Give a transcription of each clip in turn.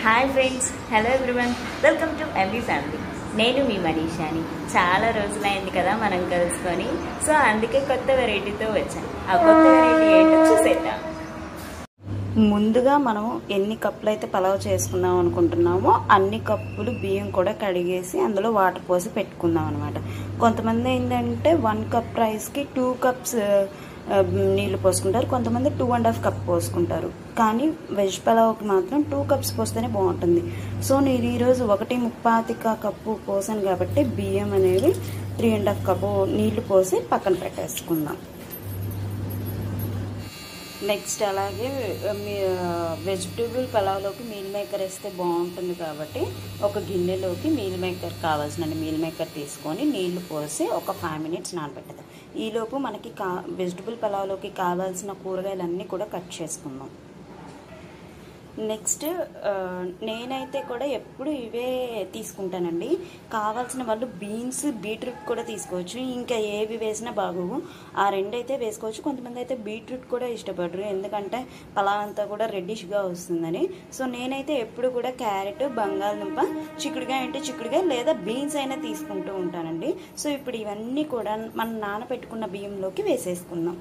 Hi friends, hello everyone, welcome to MB family. నేను మీ మనీషాని. చాలా రోజులైంది కదా మనం కలుసుకొని. సో అందుకే కొత్త వెరైటీతో వచ్చాను. ఆ కొత్త వెరైటీ ఏంటో చూసేద్దాం. ముందుగా మనం ఎన్ని కప్పులు అయితే పలావ్ చేసుకుందాం అనుకుంటున్నామో అన్ని కప్పులు బియ్యం కూడా కడిగేసి అందులో వాటర్ పోసి పెట్టుకుందాం అనమాట. కొంతమంది ఏంటంటే 1 కప్ రైస్కి 2 కప్స్ నీళ్ళు పోసుకుంటారు, కొంతమంది 2.5 కప్ పోసుకుంటారు. కానీ వెజ్ పలావ్కి మాత్రం 2 కప్స్ పోస్తేనే బాగుంటుంది. సో నేను ఈరోజు 1.25 కప్పు పోసాను కాబట్టి బియ్యం అనేది 3.5 కప్పు నీళ్లు పోసి పక్కన పెట్టేసుకుందాం. నెక్స్ట్ అలాగే వెజిటేబుల్ పలావ్లోకి మీల్ మేకర్ వేస్తే బాగుంటుంది కాబట్టి ఒక గిన్నెలోకి మీల్ మేకర్ కావాల్సిన మీల్ మేకర్ తీసుకొని నీళ్లు పోసి ఒక 5 మినిట్స్ నానబెట్టదాం. ఈలోపు మనకి వెజిటబుల్ పలావ్లోకి కావాల్సిన కూరగాయలన్నీ కూడా కట్ చేసుకుందాం. నెక్స్ట్ నేనైతే కూడా ఎప్పుడు ఇవే తీసుకుంటానండి. కావాల్సిన వాళ్ళు బీన్స్, బీట్రూట్ కూడా తీసుకోవచ్చు. ఇంకా ఏవి వేసినా బాగోవు, ఆ రెండైతే వేసుకోవచ్చు. కొంతమంది అయితే బీట్రూట్ కూడా ఇష్టపడరు, ఎందుకంటే పలావ్ అంతా కూడా రెడ్డిష్గా వస్తుందని. సో నేనైతే ఎప్పుడు కూడా క్యారెట్, బంగాళదుంప, చిక్కుడుకాయ అంటే చిక్కుడుకాయ లేదా బీన్స్ అయినా తీసుకుంటూ ఉంటానండి. సో ఇప్పుడు ఇవన్నీ కూడా మనం నానబెట్టుకున్న బియ్యంలోకి వేసేసుకుందాం.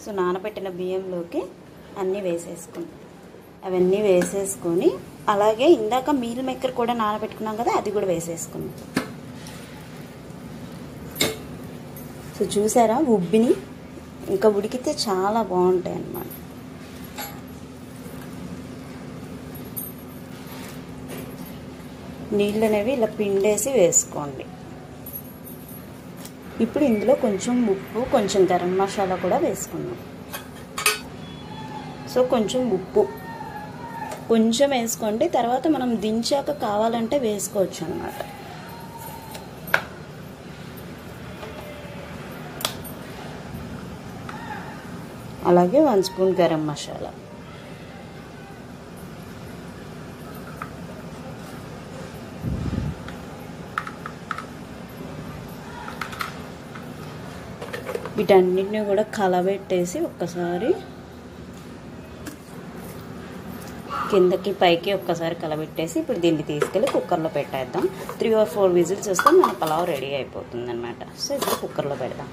సో నానబెట్టిన బియ్యంలోకి అన్నీ వేసేసుకుందాం. అవన్నీ వేసేసుకొని అలాగే ఇందాక మీల్ మేకర్ కూడా నానబెట్టుకున్నాం కదా, అది కూడా వేసేసుకుందాం. సో చూసారా ఉబ్బిని, ఇంకా ఉడికితే చాలా బాగుంటాయి అన్నమాట. నీళ్ళు అనేవి ఇలా పిండేసి వేసుకోండి. ఇప్పుడు ఇందులో కొంచెం ఉప్పు, కొంచెం గరం మసాలా కూడా వేసుకుందాం. సో కొంచెం ఉప్పు కొంచెం వేసుకోండి, తర్వాత మనం దించాక కావాలంటే వేసుకోవచ్చు అన్నమాట. అలాగే 1 స్పూన్ గరం మసాలా. వీటన్నిటిని కూడా కలబెట్టేసి ఒక్కసారి కిందకి పైకి ఒక్కసారి కలబెట్టేసి ఇప్పుడు దీన్ని తీసుకెళ్ళి కుక్కర్లో పెట్టేద్దాం. 3 or 4 విజిల్స్ వస్తే మన పలావ్ రెడీ అయిపోతుంది అనమాట. సో ఇప్పుడు కుక్కర్లో పెడదాం.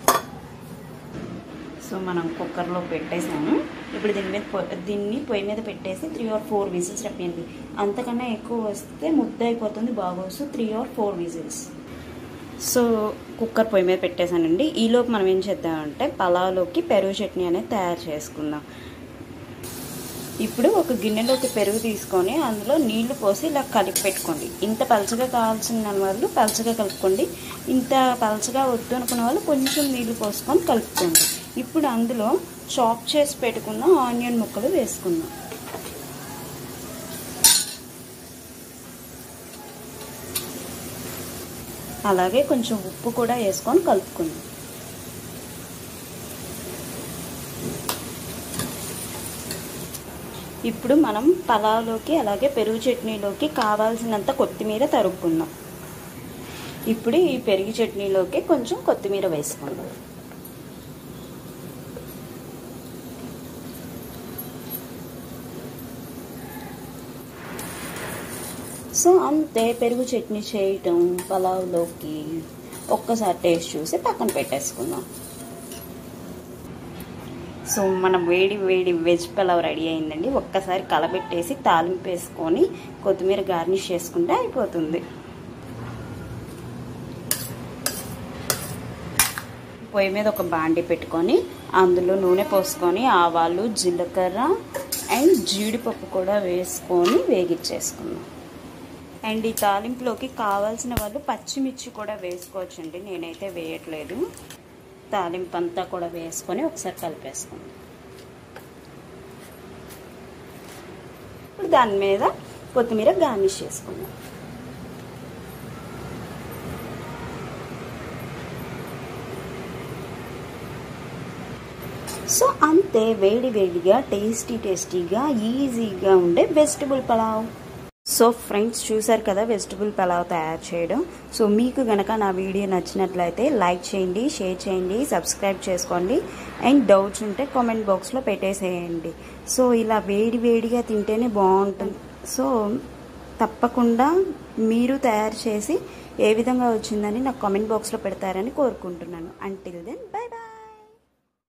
సో మనం కుక్కర్లో పెట్టేసాము. ఇప్పుడు దీన్ని పొయ్యి మీద పెట్టేసి 3 or 4 విజిల్స్ రప్పియండి. అంతకన్నా ఎక్కువ వస్తే ముద్ద అయిపోతుంది, బాగోదు. So 3 or 4 whistles. So cooker పొయ్యి మీద పెట్టేశానండి. ఈలోపు మనం ఏం చేద్దామంటే పలావ్లోకి పెరుగు చట్నీ అనేది తయారు చేసుకుందాం. ఇప్పుడు ఒక గిన్నెలోకి పెరుగు తీసుకొని అందులో నీళ్లు పోసి ఇలా కలిపి పెట్టుకోండి. ఇంత పలచగా కావాల్సిన వాళ్ళు పలచగా కలుపుకోండి, ఇంత పలచగా వద్దు అనుకున్న వాళ్ళు కొంచెం నీళ్లు పోసుకొని కలుపుకోండి. ఇప్పుడు అందులో చాప్ చేసి పెట్టుకున్న ఆనియన్ ముక్కలు వేసుకుందాం. అలాగే కొంచెం ఉప్పు కూడా వేసుకొని కలుపుకుందాం. ఇప్పుడు మనం పలావ్లోకి అలాగే పెరుగు చట్నీలోకి కావాల్సినంత కొత్తిమీర తరుపుకుందాం. ఇప్పుడు ఈ పెరుగు చట్నీలోకి కొంచెం కొత్తిమీర వేసుకుందాం. సో అంతే, పెరుగు చట్నీ చేయటం పలావ్లోకి. ఒక్కసారి టేస్ట్ చూసి పక్కన పెట్టేసుకుందాం. సో మనం వేడి వేడి వెజ్ పలావ్ రెడీ అయిందండి. ఒక్కసారి కలబెట్టేసి తాలింపు వేసుకొని కొత్తిమీర గార్నిష్ చేసుకుంటే అయిపోతుంది. పొయ్యి మీద ఒక బాండి పెట్టుకొని అందులో నూనె పోసుకొని ఆవాలు, జీలకర్ర అండ్ జీడిపప్పు కూడా వేసుకొని వేగిచ్చేసుకుందాం. అండ్ ఈ తాలింపులోకి కావాల్సిన వాళ్ళు పచ్చిమిర్చి కూడా వేసుకోవచ్చండి, నేనైతే వేయట్లేదు. తాలింపు అంతా కూడా వేసుకొని ఒకసారి కలిపేసుకుందాం. ఇప్పుడు దాని మీద కొత్తిమీర గార్నిష్ చేసుకుందాం. సో అంతే, వేడి వేడిగా టేస్టీగా ఈజీగా ఉండే వెజిటబుల్ పలావ్. సో ఫ్రెండ్స్, చూసారు కదా వెజిటబుల్ పలావ్ తయారు చేయడం. సో మీకు గనక నా వీడియో నచ్చినట్లయితే లైక్ చేయండి, షేర్ చేయండి, సబ్స్క్రైబ్ చేసుకోండి. అండ్ డౌట్స్ ఉంటే కామెంట్ బాక్స్లో పెట్టేసేయండి. సో ఇలా వేడి వేడిగా తింటేనే బాగుంటుంది. సో తప్పకుండా మీరు తయారు చేసి ఏ విధంగా వచ్చిందని నాకు కామెంట్ బాక్స్లో పెడతారని కోరుకుంటున్నాను. Until then by.